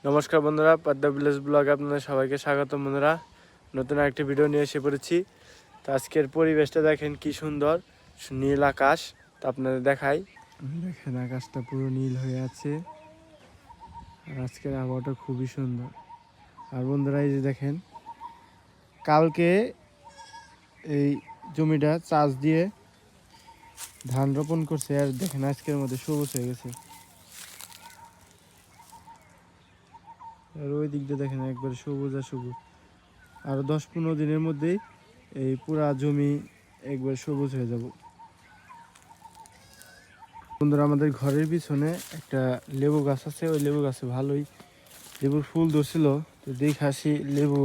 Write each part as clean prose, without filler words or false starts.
নমস্কার বন্ধুরা, পদ্মা ভিলেজ ব্লগে আপনাদের সবাইকে স্বাগত। বন্ধুরা, নতুন একটি ভিডিও নিয়ে এসে পড়েছি। তো আজকের পরিবেশটা দেখেন কি সুন্দর, নীল আকাশ। তো আপনাদের দেখাই, দেখেন আকাশটা পুরো নীল হয়ে আছে আর আজকের আবহাওয়াটা খুবই সুন্দর। আর বন্ধুরা, এই যে দেখেন, কালকে এই জমিটা চাষ দিয়ে ধান রোপণ করছে আর দেখেন আজকের মধ্যে সবুজ হয়ে গেছে। আর ওই দিক দিয়ে দেখেন একবার সবুজ আর সবুজ। আর 10-15 দিনের মধ্যেই এই পুরা জমি একবার সবুজ হয়ে যাব। বন্ধুরা, আমাদের ঘরের পিছনে একটা লেবু গাছ আছে, ওই লেবু গাছে ভালোই লেবুর ফুল ধরছিল। তো দেখে আসি লেবু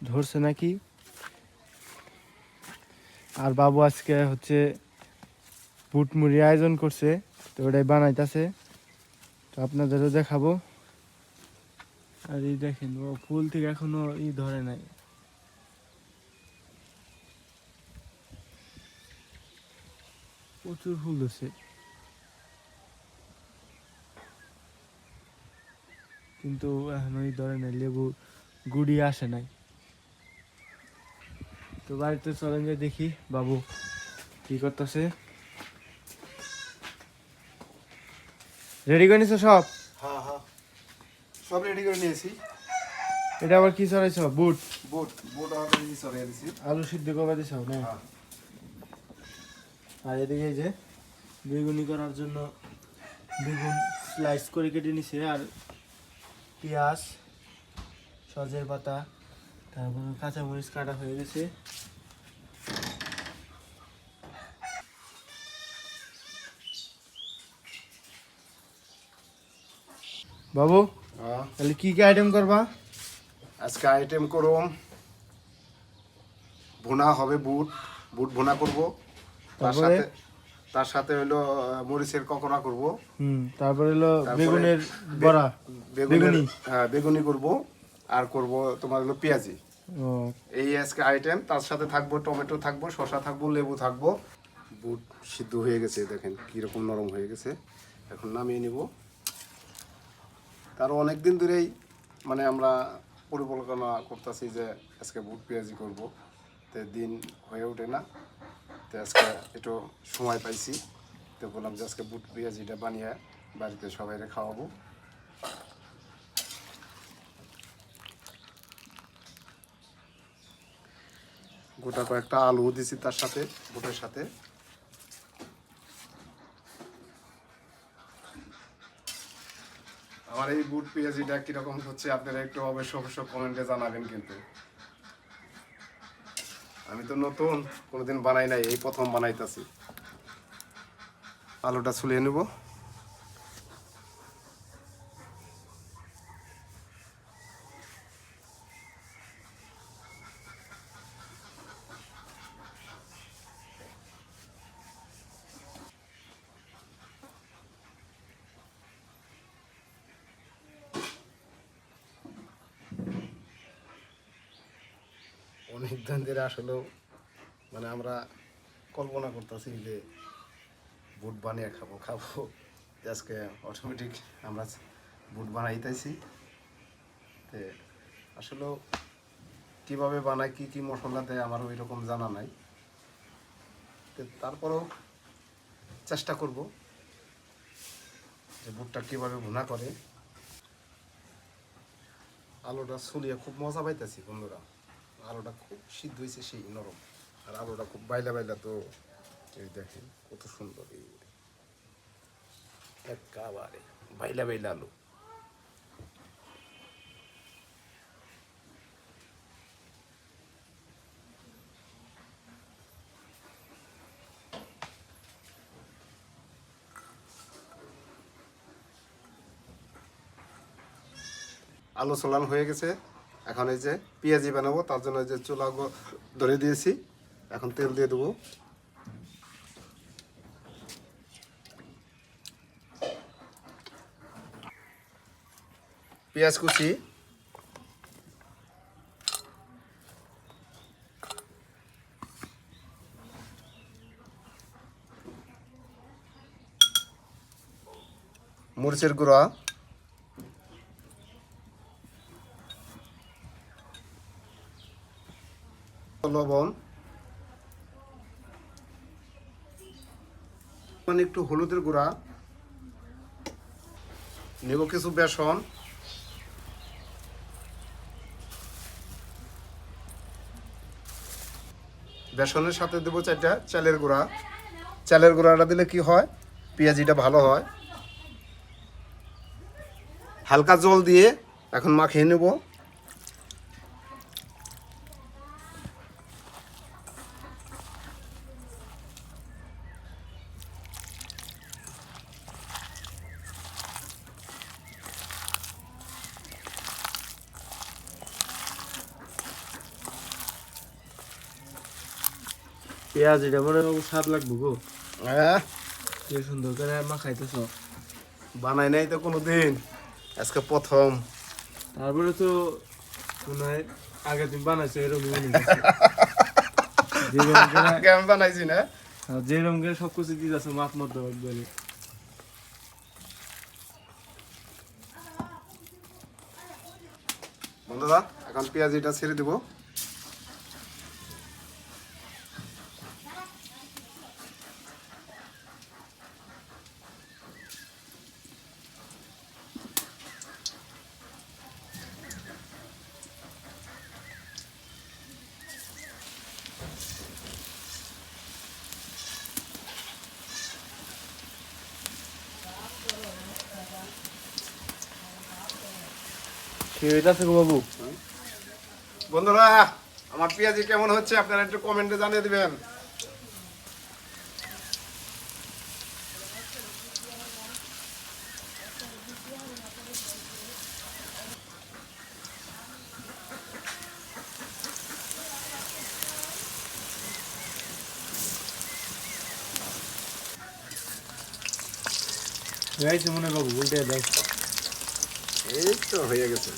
ধরছে নাকি। আর বাবু আজকে হচ্ছে বুট মুড়ি আয়োজন করছে, তো ওটাই বানাইতেছে, তো আপনাদেরও দেখাবো। আর এই দেখেন, ও ফুল থেকে এখনো ধরে নাই, প্রচুর ফুল ধরছে, কিন্তু এখনো ধরে নাই, লেবু গুড়ি আসে নাই। তো বাড়িতে চলেন যে দেখি বাবু কি করতেছে। রেডি করে নিছো সব? হ্যাঁ হ্যাঁ, সব রেডি করে নিয়েছি। এটা আবার কি চড়াইছ? বুট? বুট বুট আর সরিয়ে দিয়েছি। আলু সিদ্ধ করবা দিছ না? হ্যাঁ। আর এদিকে এই যে বেগুনি করার জন্য বেগুন স্লাইস করে কেটে নিছে, আর পেঁয়াজ, সজের পাতা, তারপর কাঁচামরিচ কাটা হয়ে গেছে। বাবু, তাহলে কি কি আইটেম করবা আজকে? আইটেম করুম, ভুনা হবে, বুট বুট ভুনা করব। তারপরে তার সাথে হলো মরিচের ককড়া করব। তারপরে হলো তারপরে বেগুনের বড়া, বেগুনি। হ্যাঁ, বেগুনি করব। আর করব তোমার হলো পেঁয়াজি। ও, এই আজকে আইটেম। তার সাথে থাকবো টমেটো, থাকবো শসা, থাকবো লেবু, থাকবো। বুট সিদ্ধ হয়ে গেছে, দেখেন কীরকম নরম হয়ে গেছে। এখন নামিয়ে নিব। তারও অনেক দিন ধরেই মানে আমরা পরিকল্পনা করতেছি যে আজকে বুট পেঁয়াজি করব, তো দিন হয়ে ওঠে না। তো আজকে একটু সময় পাইছি, তো বললাম যে আজকে বুট পেঁয়াজিটা বানিয়ে বাড়িতে সবাইকে খাওয়াবো। গোটা কয়েকটা আলু দিছি তার সাথে, বুটের সাথে। আমার এই বুট পেঁয়াজিটা কীরকম হচ্ছে আপনারা একটু অবশ্য কমেন্টে জানাবেন। কিন্তু আমি তো নতুন, কোনোদিন বানাই নাই, এই প্রথম বানাইতেছি। আলুটা ছুলিয়ে নেব। অনেক দিন ধরে আসলেও মানে আমরা কল্পনা করতেছি যে বুট বানিয়ে খাবো। আজকে অটোমেটিক আমরা বুট বানাইতেছি। তো আসলেও কীভাবে বানায়, কী কী মশলা দেয় আমার ওই রকম জানা নাই। তো তারপরেও চেষ্টা করব যে বুটটা কীভাবে ভুনা করে। আলুটা ছুলিয়ে খুব মজা পাইতেছি বন্ধুরা। আলুটা খুব সিদ্ধ হয়েছে, সেই নরম। আর আলুটা খুব বাইলা বাইলা, তো এই দেখেন কত সুন্দর, এই একেবারে বাইলা বাইলা আলু। আলু সোলান হয়ে গেছে। এখন এই যে পেঁয়াজি বানাবো, তার জন্য এই যে চুলা ধরে দিয়েছি। এখন তেল দিয়ে দেবো। পেঁয়াজ কুচি, মরিচের গুঁড়া, লবণ, মানে একটু হলুদের গুঁড়া, নেব কিছু বেসন, বেসনের সাথে দেবো 4টা চালের গুঁড়া। চালের গুঁড়াটা দিলে কি হয়, পেঁয়াজিটা ভালো হয়। হালকা জল দিয়ে এখন মাখিয়ে নেব। পেঁয়াজ এটা মনে হয় স্বাদ লাগবো গো, হ্যাঁ, কি সুন্দর করে মা খাইতেছ। বানাই নাই তো কোনোদিন, আজকে প্রথম। তারপরে তো মনে হয় আগে তুমি বানাইছো এরকম আগে আমি বানাইছি না। যেরকম করে সবকিছু দিয়ে যাচ্ছ মাপ মতো একবারে। বন্ধুরা এখন পেঁয়াজিটা ছেড়ে দিব। কি হইতাছে গো বাবু? বন্ধুরা আমার পেঁয়াজি কেমন হচ্ছে আপনারা একটু কমেন্টে জানিয়ে দিবেন। হয়েছে মনে হয় বাবু, উল্টে দেখ। এই তো হয়ে গেছে।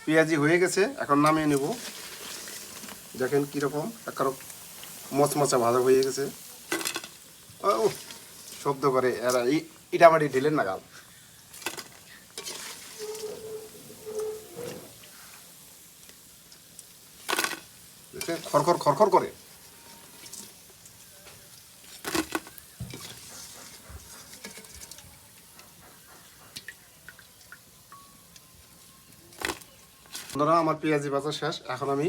পেঁয়াজি হয়ে গেছে, এখন নামিয়ে নেব। দেখেন কিরকম একরকম মচমচা ভাজা হয়ে গেছে। ও শব্দ করে এরা ইটামাটি ঢিলেন না গাল। খড়খড় খড়খড় করে। বন্ধুরা আমার পেঁয়াজি ভাজা শেষ, এখন আমি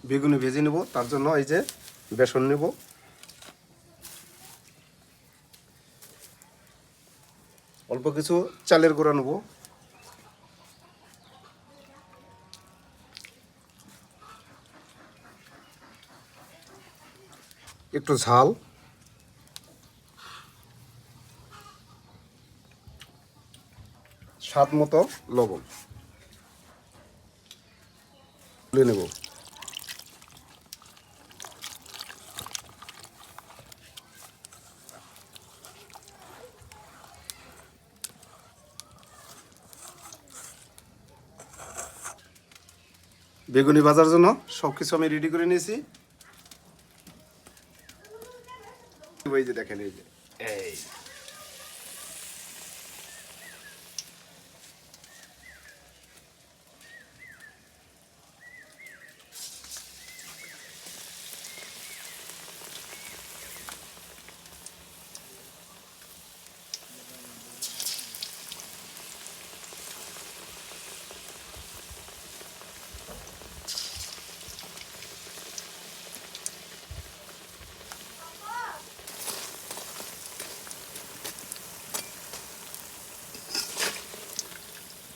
বেগুনি ভেজে নেব। তার জন্য এই যে বেসন নেব, অল্প কিছু চালের গুঁড়া নেব, একটু ঝাল, স্বাদ মতো লবণ তুলে নেব। বেগুনি ভাজার জন্য সবকিছু আমি রেডি করে নিয়েছি। এই যে দেখেন, এই যে এই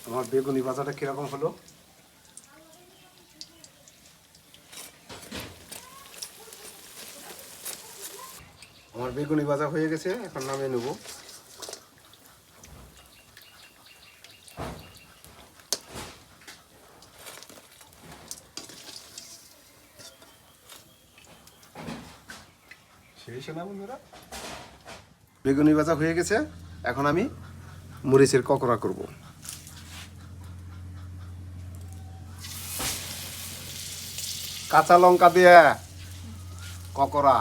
আমার বেগুনি ভাজাটা কিরকম হলো। আমার বেগুনি ভাজা হয়ে গেছে, এখন নামিয়ে নেব। বেগুনি ভাজা হয়ে গেছে, এখন আমি মরিচের ককরা করব। কাঁচা লঙ্কা দিয়ে ককরা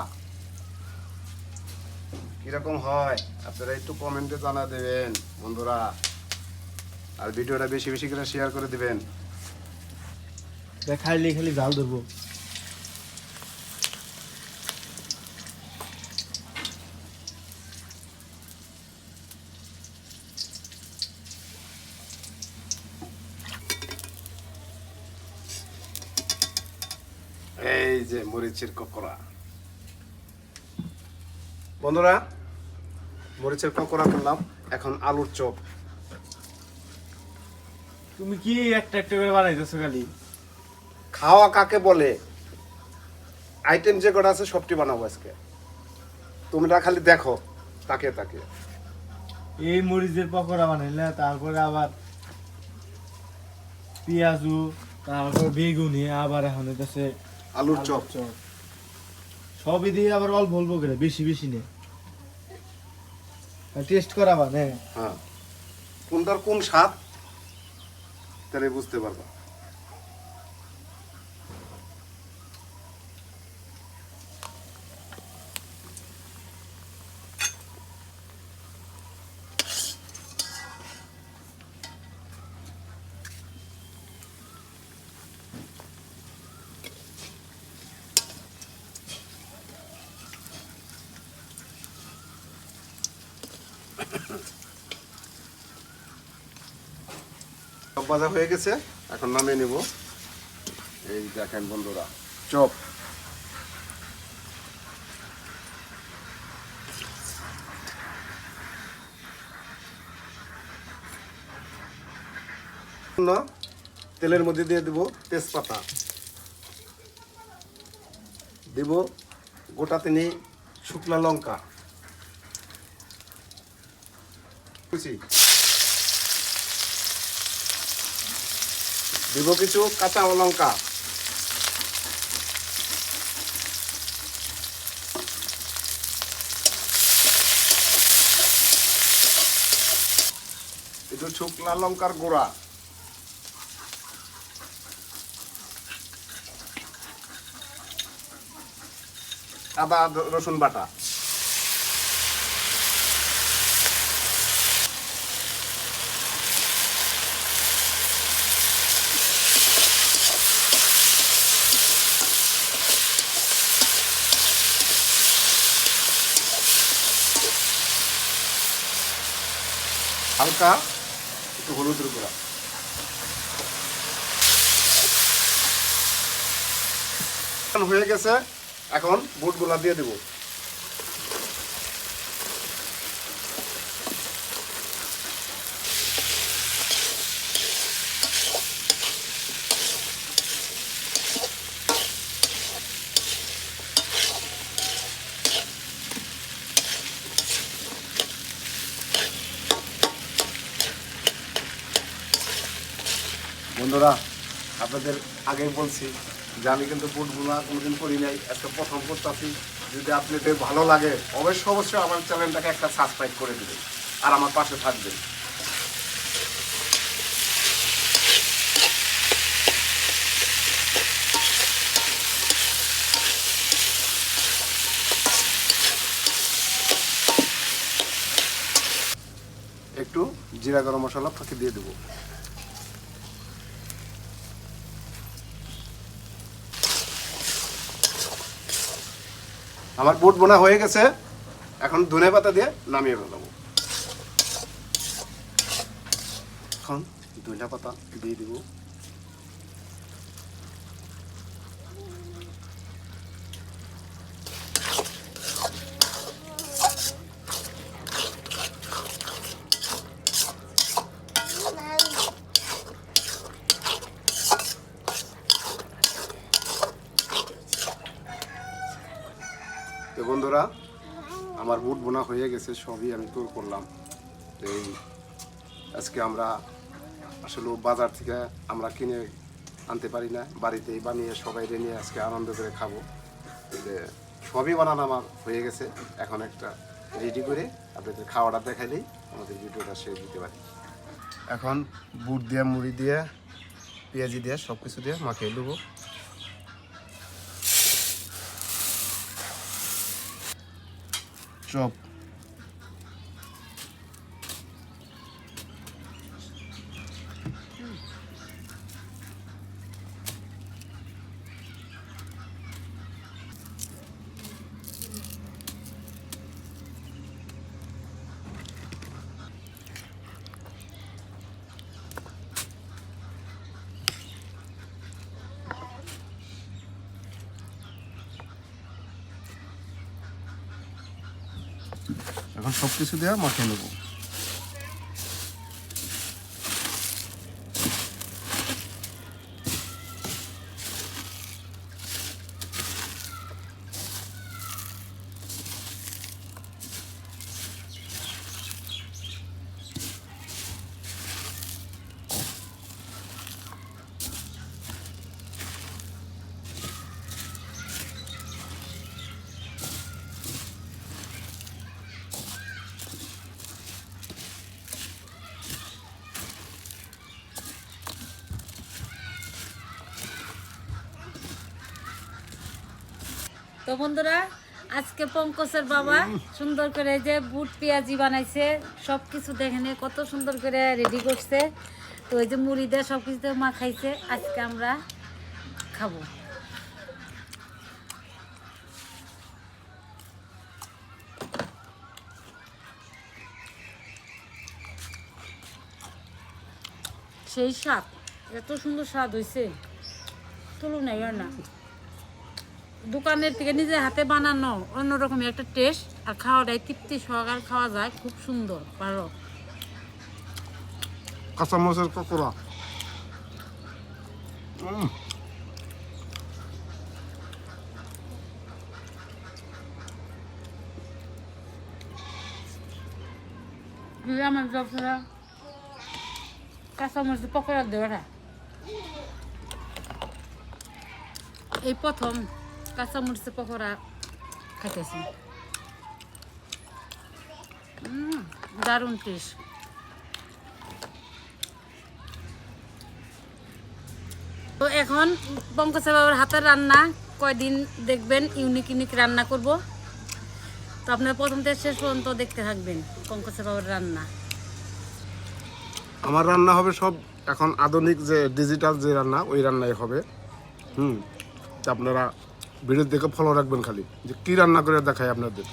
কিরকম হয় আপনারা একটু কমেন্টে জানা দেবেন বন্ধুরা, আর ভিডিওটা বেশি বেশি করে শেয়ার করে দিবেন। খাইলে খালি জাল ধরবো। এই যে মরিচের ককরা বন্ধুরা, মরিচের ককরা করলাম, এখন আলুর চপ। তুমি কি একটা একটা করে বানাইতেছো খালি? খাওয়া কাকে বলে, আইটেম যে কটা আছে সবটি বানাবো আজকে, তোমরা খালি দেখো তাকে তাকে। এই মরিচের পকোড়া বানাইলে, তারপরে আবার পেঁয়াজু, তারপর বেগুনি, আবার এখন হইতেছে আলুর চপ। সবই দিয়ে আবার অল্প অল্প করে, বেশি বেশি নে টেস্ট করাবা নে। হ্যাঁ, কোনটার কোন স্বাদ তাহলে বুঝতে পারবা। চপ ভাজা হয়ে গেছে, এখন নামিয়ে নিব। এই দেখেন বন্ধুরা, চপ। তেলের মধ্যে দিয়ে দেব তেজপাতা, দেব গোটা 3 শুকনা লঙ্কা কুচি, দেব কিছু কাঁচা লঙ্কা, একটু শুকনা লঙ্কার গুঁড়া, আদা রসুন বাটা, হালকা একটু হলুদের গুঁড়া। হয়ে গেছে, এখন বুটগুলা দিয়ে দেব। বন্ধুরা, আপনাদের আগেই বলছি যে আমি কিন্তু বুট ভুনা কোনোদিন করি নাই, আজকে প্রথম করতেছি। যদি আপনাদের ভালো লাগে অবশ্যই আমার চ্যানেলটাকে একটা সাবস্ক্রাইব করে দেবেন আর আমার পাশে থাকবেন। একটু জিরা গরম মশলা ফাঁকি দিয়ে দেবো। আমার বুট বোনা হয়ে গেছে, এখন ধনেপাতা দিয়ে নামিয়ে ফেলবো। এখন ধনেপাতা দিয়ে দিব। তো বন্ধুরা, আমার বুট বোনা হয়ে গেছে, সবই আমি তোর করলাম। এই আজকে আমরা আসলে বাজার থেকে আমরা কিনে আনতে পারি না, বাড়িতেই বানিয়ে সবাই নিয়ে আজকে আনন্দ করে খাবো। সবই বানানো আমার হয়ে গেছে, এখন একটা রেডি করে আপনাদের খাওয়াটা দেখাইলেই আমাদের ভিডিওটা শেষ দিতে পারি। এখন বুট দিয়ে, মুড়ি দিয়ে, পেঁয়াজি দিয়ে, সব কিছু দিয়ে মাখিয়ে দেবো। চপ এখন সব কিছু দিয়ে মাখিয়ে নেবো। তো বন্ধুরা, আজকে পঙ্কজের বাবা সুন্দর করে যে বুট পেঁয়াজি বানাইছে, সব কিছু দেখেন কত সুন্দর করে রেডি করছে। তো ওই যে মুড়ি দিয়ে সব কিছু মাখাইছে, আজকে আমরা খাবো। সেই স্বাদ, এত সুন্দর স্বাদ হয়েছে, তুলনাই হয় না। দোকানের থেকে নিজের হাতে বানানো অন্যরকম একটা টেস্ট, আর খাওয়াটাই তৃপ্তি সহকার খাওয়া যায়, খুব সুন্দর। ভালো কাঁচামরিচের পকোড়া, আমার ব্যবসা কাঁচামরিচের পকোড়া দেওয়া এই প্রথম কাঁচামরিচের পকোড়া খাইতেছি। দারুণ টেস্ট। তো এখন পঙ্কজের বাবার হাতের রান্না কয়দিন দেখবেন, ইউনিক ইউনিক রান্না করব। তো আপনারা প্রথম থেকে শেষ পর্যন্ত দেখতে থাকবেন পঙ্কজের বাবার রান্না। আমার রান্না হবে সব এখন আধুনিক যে ডিজিটাল যে রান্না, ওই রান্নাই হবে। তা আপনারা ভিডিও দেখে ফলো রাখবেন, খালি যে কি রান্না করে দেখায় আপনাদের।